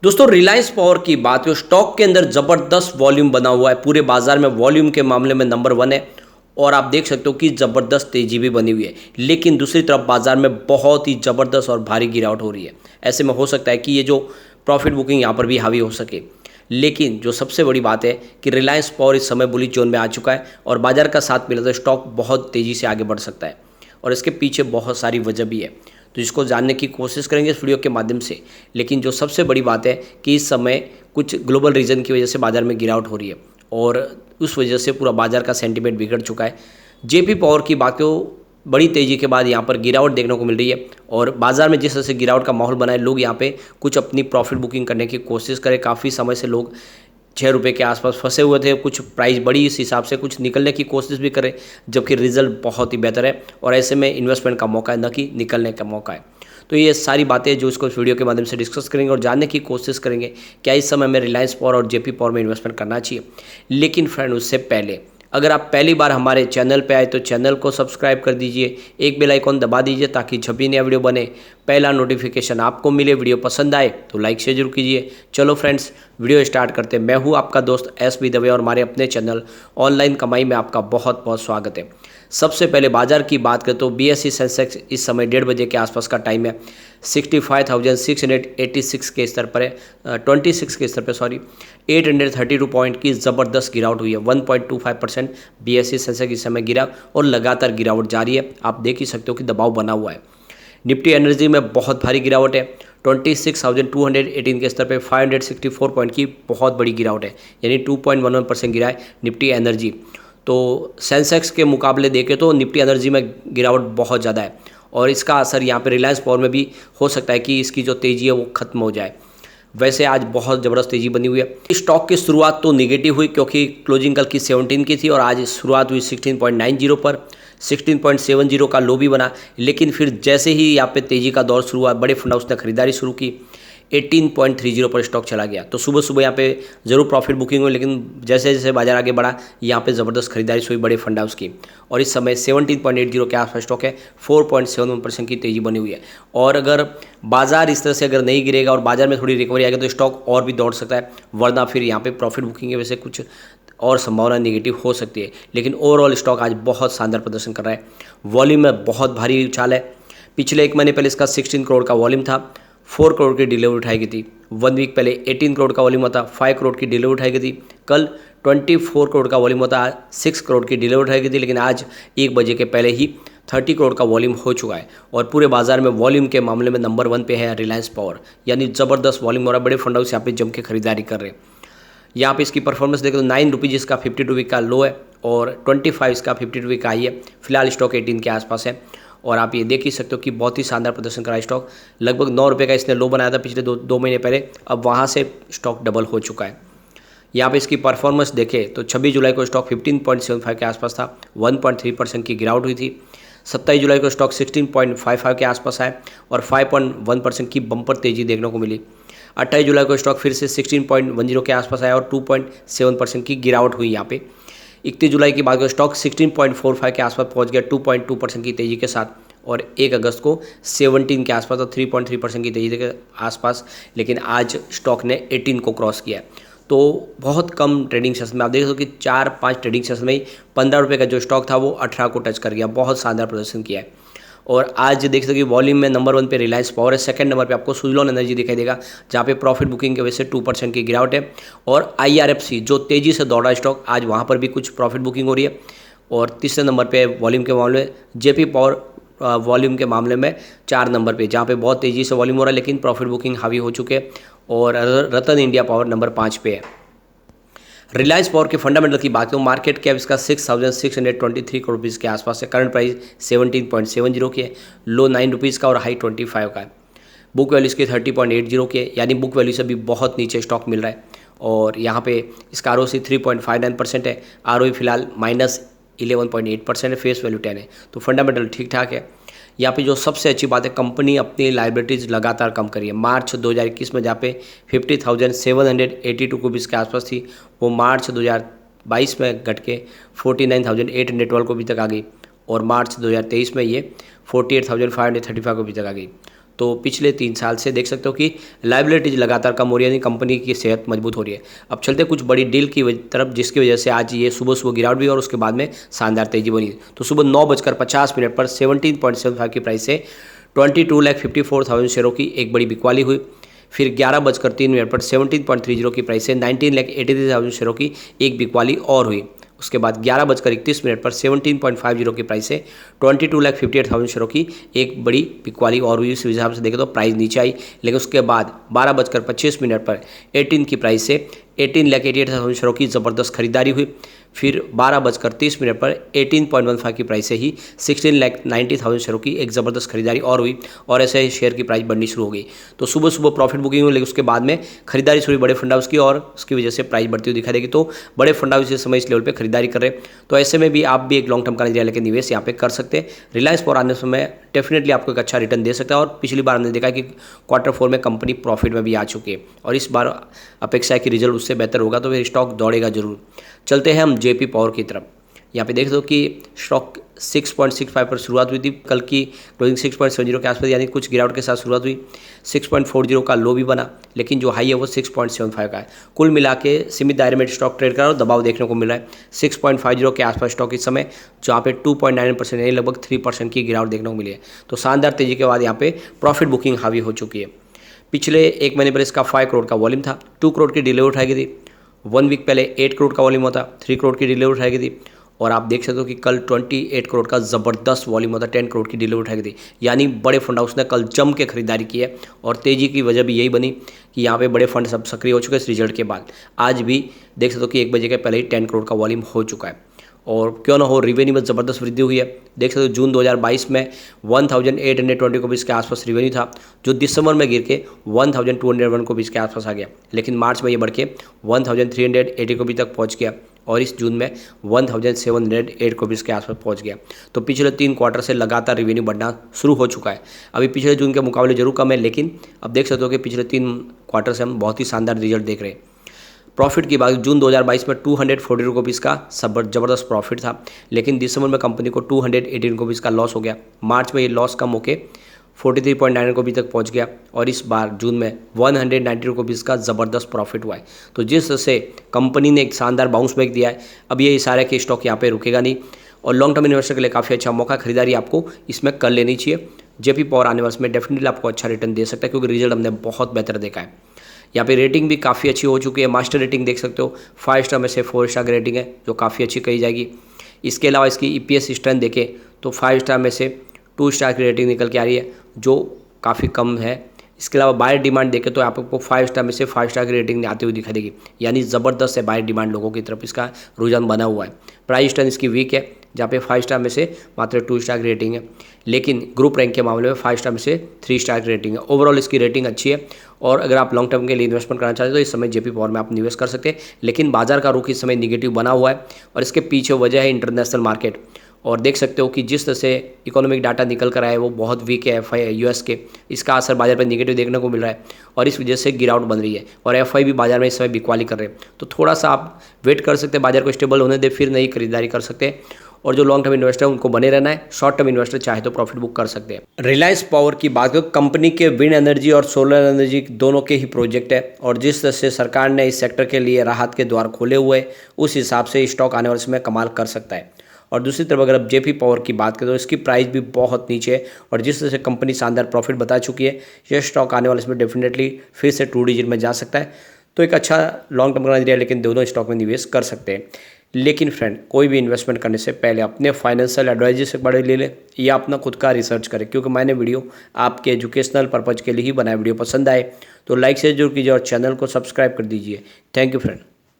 दोस्तों रिलायंस पावर की बात हो, स्टॉक के अंदर ज़बरदस्त वॉल्यूम बना हुआ है। पूरे बाजार में वॉल्यूम के मामले में नंबर वन है और आप देख सकते हो कि ज़बरदस्त तेज़ी भी बनी हुई है। लेकिन दूसरी तरफ बाजार में बहुत ही ज़बरदस्त और भारी गिरावट हो रही है। ऐसे में हो सकता है कि ये जो प्रॉफिट बुकिंग यहाँ पर भी हावी हो सके। लेकिन जो सबसे बड़ी बात है कि रिलायंस पावर इस समय बुलिश जोन में आ चुका है और बाजार का साथ मिला तो स्टॉक बहुत तेज़ी से आगे बढ़ सकता है और इसके पीछे बहुत सारी वजह भी है, तो इसको जानने की कोशिश करेंगे इस वीडियो के माध्यम से। लेकिन जो सबसे बड़ी बात है कि इस समय कुछ ग्लोबल रीजन की वजह से बाजार में गिरावट हो रही है और उस वजह से पूरा बाजार का सेंटीमेंट बिगड़ चुका है। जेपी पावर की बात को बड़ी तेज़ी के बाद यहाँ पर गिरावट देखने को मिल रही है और बाजार में जिस तरह से गिरावट का माहौल बना है, लोग यहाँ पे कुछ अपनी प्रॉफिट बुकिंग करने की कोशिश करें। काफ़ी समय से लोग 6 रुपये के आसपास फंसे हुए थे, कुछ प्राइस बढ़ी इस हिसाब से कुछ निकलने की कोशिश भी करें, जबकि रिजल्ट बहुत ही बेहतर है और ऐसे में इन्वेस्टमेंट का मौका है, न कि निकलने का मौका है। तो ये सारी बातें जो इसको इस वीडियो के माध्यम से डिस्कस करेंगे और जानने की कोशिश करेंगे क्या इस समय में रिलायंस पावर और जेपी पावर में इन्वेस्टमेंट करना चाहिए। लेकिन फ्रेंड उससे पहले अगर आप पहली बार हमारे चैनल पे आए तो चैनल को सब्सक्राइब कर दीजिए, एक बेल आइकॉन दबा दीजिए ताकि जब भी नया वीडियो बने पहला नोटिफिकेशन आपको मिले। वीडियो पसंद आए तो लाइक शेयर जरूर कीजिए। चलो फ्रेंड्स वीडियो स्टार्ट करते हैं। मैं हूँ आपका दोस्त एस बी दवे और हमारे अपने चैनल ऑनलाइन कमाई में आपका बहुत बहुत स्वागत है। सबसे पहले बाजार की बात करें तो बीएसई सेंसेक्स इस समय 1:30 के आसपास का टाइम है, 65,686 के स्तर पर है, 26 के स्तर पर 832 पॉइंट की ज़बरदस्त गिरावट हुई है। 1.25% बीएसई सेंसेक्स इस समय गिरा और लगातार गिरावट जारी है। आप देख ही सकते हो कि दबाव बना हुआ है। निफ्टी एनर्जी में बहुत भारी गिरावट है, 26,218 के स्तर पे 564 पॉइंट की बहुत बड़ी गिरावट है, यानी 2.11% गिरा है निफ्टी एनर्जी। तो सेंसेक्स के मुकाबले देखें तो निफ्टी एनर्जी में गिरावट बहुत ज़्यादा है और इसका असर यहाँ पे रिलायंस पावर में भी हो सकता है कि इसकी जो तेज़ी है वो ख़त्म हो जाए। वैसे आज बहुत ज़बरदस्त तेज़ी बनी हुई है। स्टॉक की शुरुआत तो निगेटिव हुई क्योंकि क्लोजिंग कल की 17 की थी और आज शुरुआत हुई 16.90 पर, 16.70 का लो भी बना। लेकिन फिर जैसे ही यहाँ पे तेज़ी का दौर शुरू हुआ, बड़े फंड हाउस ने खरीदारी शुरू की, 18.30 पर स्टॉक चला गया। तो सुबह सुबह यहाँ पे ज़रूर प्रॉफिट बुकिंग हुई, लेकिन जैसे जैसे बाजार आगे बढ़ा यहाँ पे ज़बरदस्त खरीदारी हुई बड़े फंड हाउस की और इस समय 17.80 के आसपास स्टॉक है, 4.71% की तेज़ी बनी हुई है। और अगर बाजार इस तरह से अगर नहीं गिरेगा और बाजार में थोड़ी रिकवरी आएगी तो स्टॉक और भी दौड़ सकता है, वरना फिर यहाँ पे प्रॉफिट बुकिंग की वजह से कुछ और संभावना नेगेटिव हो सकती है। लेकिन ओवरऑल स्टॉक आज बहुत शानदार प्रदर्शन कर रहा है। वॉल्यूम में बहुत भारी उछाल है। पिछले 1 महीने पहले इसका 16 करोड़ का वॉल्यूम था, 4 करोड़ की डिलीवरी उठाई गई थी। 1 वीक पहले 18 करोड़ का वॉल्यूम होता, 5 करोड़ की डिलीवरी उठाई गई थी। कल 24 करोड़ का वॉल्यूम होता, 6 करोड़ की डिलीवरी उठाई गई थी। लेकिन आज 1 बजे के पहले ही 30 करोड़ का वॉल्यूम हो चुका है और पूरे बाजार में वॉल्यूम के मामले में नंबर 1 पे है रिलायंस पावर, यानी ज़बरदस्त वॉल्यूम हो रहा है। बड़े फंड हाउस यहाँ पे जम के खरीदारी कर रहे हैं। यहाँ पे इसकी परफॉर्मेंस देखें तो 9 रुपीज़ इसका 52 वीक का लो है और 25 इसका 52 वीक का हाई है। फिलहाल स्टॉक 18 के आसपास है और आप ये देख ही सकते हो कि बहुत ही शानदार प्रदर्शन करा स्टॉक। लगभग 9 रुपये का इसने लो बनाया था पिछले दो महीने पहले, अब वहाँ से स्टॉक डबल हो चुका है। यहाँ पे इसकी परफॉर्मेंस देखें तो 26 जुलाई को स्टॉक 15.75 के आसपास था, 1.3% की गिरावट हुई थी। 27 जुलाई को स्टॉक 16.55 के आसपास आया और 5.1% की बम्पर तेज़ी देखने को मिली। 28 जुलाई को स्टॉक फिर से 16.10 के आसपास आया और 2.7% की गिरावट हुई यहाँ पे। 31 जुलाई की बात करें स्टॉक 16.45 के आसपास पहुंच गया 2.2% की तेज़ी के साथ और 1 अगस्त को 17 के आसपास और 3.3% की तेज़ी के आसपास। लेकिन आज स्टॉक ने 18 को क्रॉस किया है। तो बहुत कम ट्रेडिंग सेशन में आप देख सकते हो कि 4-5 ट्रेडिंग सेशन में ही 15 रुपये का जो स्टॉक था वो 18 को टच कर गया। बहुत शानदार प्रदर्शन किया है और आज देख सकते हो कि वॉल्यूम में नंबर 1 पे रिलायंस पावर है, सेकंड नंबर पे आपको सुजलॉन एनर्जी दिखाई देगा जहाँ पे प्रॉफिट बुकिंग की वजह से 2% की गिरावट है। और IRFC जो तेज़ी से दौड़ा स्टॉक, आज वहाँ पर भी कुछ प्रॉफिट बुकिंग हो रही है। और तीसरे नंबर पे वॉल्यूम के मामले में जेपी पावर, वॉल्यूम के मामले में 4 नंबर पे जहाँ पे बहुत तेज़ी से वॉल्यूम हो रहा है लेकिन प्रॉफिट बुकिंग हावी हो चुके हैं। और रतन इंडिया पावर नंबर 5 पे है। रिलायंस पावर के फंडामेंटल की बात करूँ, मार्केट कैप इसका 6,623 करोड़ रुपीज़ के आसपास है। करंट प्राइस 17.70 की है, लो 9 रुपीज़ का और हाई 25 का है। बुक वैल्यू इसकी 30.80 की है, यानी बुक वैल्यू से भी बहुत नीचे स्टॉक मिल रहा है। और यहाँ पे इसका ROC 3.59% है, ROE फिलहाल -11.8% है, फेस वैल्यू 10 है। तो फंडामेंटल ठीक ठाक है। यहाँ पे जो सबसे अच्छी बात है, कंपनी अपनी लाइबिलिटीज़ लगातार कम करी है। मार्च 2021 में जहाँ पे 50,782 रुपीज़ के आसपास थी, वो मार्च 2022 में घट के 49,812 को भी तक आ गई और मार्च 2023 में ये 48,535 को भी तक आ गई। तो पिछले 3 साल से देख सकते हो कि लायबिलिटीज लगातार कम हो रही है, यानी कंपनी की सेहत मजबूत हो रही है। अब चलते कुछ बड़ी डील की तरफ, जिसकी वजह से आज ये सुबह सुबह गिरावट भी और उसके बाद में शानदार तेजी बनी। तो सुबह 9:50 पर 17.75 की प्राइस से 22,54,000 शेयरों की एक बड़ी बिकवाली हुई। फिर 11:03 पर 17.30 की प्राइस से 19,83,000 शेयरों की एक बिकवाली और हुई। उसके बाद 11:31 पर 17.50 की प्राइस से 22,58,000 शेयरों की एक बड़ी बिकवाली और हुई। इस हिसाब से देखें तो प्राइस नीचे आई, लेकिन उसके बाद 12:25 पर 18 की प्राइस से 18,88,000 शेयरों की ज़बरदस्त खरीदारी हुई। फिर 12:30 पर 18.15 की प्राइस से ही 16,90,000 शेयरों की एक ज़बरदस्त खरीदारी और हुई, और ऐसे ही शेयर की प्राइस बढ़नी शुरू हो गई। तो सुबह सुबह प्रॉफिट बुकिंग हुई, लेकिन उसके बाद में खरीदारी शुरू हुई बड़े फंड हाउस की, और उसकी वजह से प्राइस बढ़ती हुई दिखाई देगी। तो बड़े फंड हाउस इस समय इस लेवल पर खरीदारी कर रहे हैं, तो ऐसे में भी आप भी एक लॉन्ग टर्म का नजरिया लेकर निवेश यहाँ पे कर सकते हैं। रिलायंस पावर आने समय डेफिनेटली आपको एक अच्छा रिटर्न दे सकता है, और पिछली बार हमने देखा कि Q4 में कंपनी प्रॉफिट में भी आ चुकी है, और इस बार अपेक्षा है कि रिजल्ट उससे बेहतर होगा, तो फिर स्टॉक दौड़ेगा जरूर। चलते हैं हम जेपी पावर की तरफ। यहाँ पे देख दो कि स्टॉक 6.65 पर शुरुआत हुई थी, कल की क्लोजिंग 6.70 के आसपास, यानी कुछ गिरावट के साथ शुरुआत हुई। 6.40 का लो भी बना, लेकिन जो हाई है वो 6.75 का है। कुल मिला के सीमित दायरे में स्टॉक ट्रेड कर रहा है, दबाव देखने को मिल रहा है 6.50 के आसपास स्टॉक इस समय, जहाँ पे 2.9% यानी लगभग 3% की गिरावट देखने को मिली है। तो शानदार तेजी के बाद यहाँ पे प्रॉफिट बुकिंग हावी हो चुकी है। पिछले एक महीने पर इसका 5 करोड़ का वॉल्यूम था, 2 करोड़ की डिलीवरी उठाई गई थी। 1 वीक पहले 8 करोड़ का वॉल्यूम होता, 3 करोड़ की डिलीवरी उठाई गई थी, और आप देख सकते हो कि कल 28 करोड़ का ज़बरदस्त वॉल्यूम होता, 10 करोड़ की डिलीवरी उठाई गई थी। यानी बड़े फंड हाउस ने कल जम के खरीदारी की है, और तेजी की वजह भी यही बनी कि यहाँ पे बड़े फंड सब सक्रिय हो चुके हैं इस रिजल्ट के बाद। आज भी देख सकते हो कि 1 बजे के पहले ही 10 करोड़ का वॉल्यूम हो चुका है, और क्यों ना हो रेवेन्यू में ज़बरदस्त वृद्धि हुई है। देख सकते हो जून 2022 में 1820 रुपीज़ के आसपास रेवेन्यू था, जो दिसंबर में गिर के 1201 रुपीज़ के आसपास आ गया, लेकिन मार्च में ये बढ़ के 1380 रुपये तक पहुँच गया, और इस जून में 1708 रुपीज़ के आसपास पहुँच गया। तो पिछले 3 क्वार्टर से लगातार रेवेन्यू बढ़ना शुरू हो चुका है। अभी पिछले जून के मुकाबले जरूर कम है, लेकिन अब देख सकते हो कि पिछले 3 क्वार्टर से हम बहुत ही शानदार रिजल्ट देख रहे हैं। प्रॉफिट की बात, जून 2022 में 240 रुपीज़ का ज़बरदस्त प्रॉफिट था, लेकिन दिसंबर में कंपनी को 218 रुपीज़ का लॉस हो गया। मार्च में ये लॉस कम होकर 43.9 रुपये तक पहुंच गया, और इस बार जून में 190 रुपीज़ का ज़बरदस्त प्रॉफिट हुआ है। तो जिस तरह से कंपनी ने एक शानदार बाउंस बैक दिया है, अब ये इशारा है कि स्टॉक यहाँ पे रुकेगा नहीं, और लॉन्ग टर्म इन्वेस्टर के लिए काफ़ी अच्छा मौका, खरीदारी आपको इसमें कर लेनी चाहिए। जेपी पावर आने वाले में डेफिनेटली आपको अच्छा रिटर्न दे सकता है, क्योंकि रिजल्ट हमने बहुत बेहतर देखा है। यहाँ पे रेटिंग भी काफ़ी अच्छी हो चुकी है। मास्टर रेटिंग देख सकते हो 5 स्टार में से 4 स्टार की रेटिंग है, जो काफ़ी अच्छी कही जाएगी। इसके अलावा इसकी EPS स्ट्रेंथ देखें तो 5 स्टार में से 2 स्टार की रेटिंग निकल के आ रही है, जो काफ़ी कम है। इसके अलावा बायर डिमांड देखें तो आपको 5 स्टार में से 5 स्टार की रेटिंग आती हुई दिखाई देगी, यानी ज़बरदस्त है बायर डिमांड, लोगों की तरफ इसका रुझान बना हुआ है। प्राइस टर्न इसकी वीक है, जहाँ पे 5 स्टार में से मात्र 2 स्टार की रेटिंग है, लेकिन ग्रुप रैंक के मामले में 5 स्टार में से 3 स्टार की रेटिंग है। ओवरऑल इसकी रेटिंग अच्छी है, और अगर आप लॉन्ग टर्म के लिए इन्वेस्टमेंट करना चाहते हो तो इस समय जेपी पावर में आप निवेश कर सकते हैं। लेकिन बाजार का रुख इस समय निगेटिव बना हुआ है, और इसके पीछे वजह है इंटरनेशनल मार्केट। और देख सकते हो कि जिस तरह से इकोनॉमिक डाटा निकल कर आया है वो बहुत वीक है, FI US के, इसका असर बाजार पर निगेटिव देखने को मिल रहा है, और इस वजह से गिरावट बन रही है, और FI भी बाजार में इस समय बिकवाली कर रहे हैं। तो थोड़ा सा आप वेट कर सकते हैं, बाजार को स्टेबल होने दे, फिर नई खरीदारी कर सकते हैं। और जो लॉन्ग टर्म इन्वेस्टर है उनको बने रहना है, शॉर्ट टर्म इन्वेस्टर चाहे तो प्रॉफिट बुक कर सकते हैं। रिलायंस पावर की बात करें, कंपनी के विंड एनर्जी और सोलर एनर्जी दोनों के ही प्रोजेक्ट है, और जिस तरह से सरकार ने इस सेक्टर के लिए राहत के द्वार खोले हुए, उस हिसाब से स्टॉक आने वाले समय कमाल कर सकता है। और दूसरी तरफ अगर अब जेपी पावर की बात करें तो इसकी प्राइस भी बहुत नीचे है, और जिस तरह से कंपनी शानदार प्रॉफिट बता चुकी है, यह स्टॉक आने वाले समय डेफिनेटली फिर से 2 डिजिट में जा सकता है। तो एक अच्छा लॉन्ग टर्म का नजरिया, लेकिन दोनों स्टॉक में निवेश कर सकते हैं। लेकिन फ्रेंड, कोई भी इन्वेस्टमेंट करने से पहले अपने फाइनेंशियल एडवाइजर से बड़े ले लें, या अपना खुद का रिसर्च करें, क्योंकि मैंने वीडियो आपके एजुकेशनल पर्पज़ के लिए ही बनाया। वीडियो पसंद आए तो लाइक से जरूर कीजिए, और चैनल को सब्सक्राइब कर दीजिए। Thank you friend.